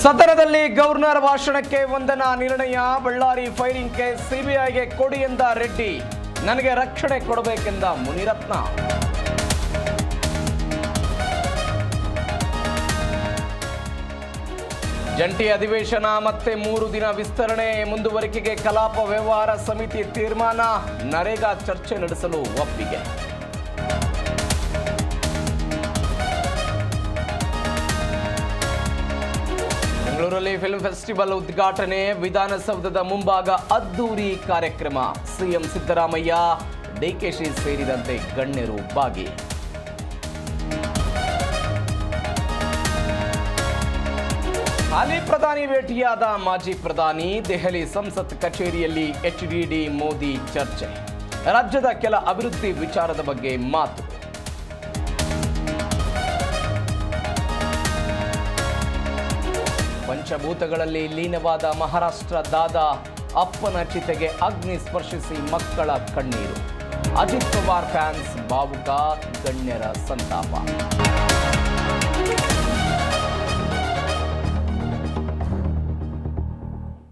ಸದನದಲ್ಲಿ ಗವರ್ನರ್ ಭಾಷಣಕ್ಕೆ ವಂದನಾ ನಿರ್ಣಯ. ಬಳ್ಳಾರಿ ಫೈರಿಂಗ್ ಕೇಸ್ ಸಿಬಿಐಗೆ ಕೊಡಿ ಎಂದ ರೆಡ್ಡಿ. ನನಗೆ ರಕ್ಷಣೆ ಕೊಡಬೇಕೆಂದ ಮುನಿರತ್ನ. ಜಂಟಿ ಅಧಿವೇಶನ ಮತ್ತೆ 3 ದಿನ ವಿಸ್ತರಣೆ. ಮುಂದುವರಿಕೆಗೆ ಕಲಾಪ ವ್ಯವಹಾರ ಸಮಿತಿ ತೀರ್ಮಾನ. ನರೇಗಾ ಚರ್ಚೆ ನಡೆಸಲು ಒಪ್ಪಿಗೆ. ಬೆಂಗಳೂರಲ್ಲಿ ಫಿಲ್ಮ್ ಫೆಸ್ಟಿವಲ್ ಉದ್ಘಾಟನೆ. ವಿಧಾನಸೌಧದ ಮುಂಭಾಗ ಅದ್ದೂರಿ ಕಾರ್ಯಕ್ರಮ. ಸಿಎಂ ಸಿದ್ದರಾಮಯ್ಯ, ಡಿಕೆಶಿ ಸೇರಿದಂತೆ ಗಣ್ಯರು ಭಾಗಿ. ಹಾಲಿ ಪ್ರಧಾನಿ ಭೇಟಿಯಾದ ಮಾಜಿ ಪ್ರಧಾನಿ. ದೆಹಲಿ ಸಂಸತ್ ಕಚೇರಿಯಲ್ಲಿ ಎಚ್ಡಿಡಿ ಮೋದಿ ಚರ್ಚೆ. ರಾಜ್ಯದ ಕೆಲ ಅಭಿವೃದ್ಧಿ ವಿಚಾರದ ಬಗ್ಗೆ ಮಾತು. ಪಂಚಭೂತಗಳಲ್ಲಿ ಲೀನವಾದ ಮಹಾರಾಷ್ಟ್ರ ದಾದಾ. ಅಪ್ಪನ ಚಿತೆಗೆ ಅಗ್ನಿ ಸ್ಪರ್ಶಿಸಿ ಮಕ್ಕಳ ಕಣ್ಣೀರು. ಅಜಿತ್ ಪವಾರ್ ಫ್ಯಾನ್ಸ್ ಭಾವುಕ, ಗಣ್ಯರ ಸಂತಾಪ.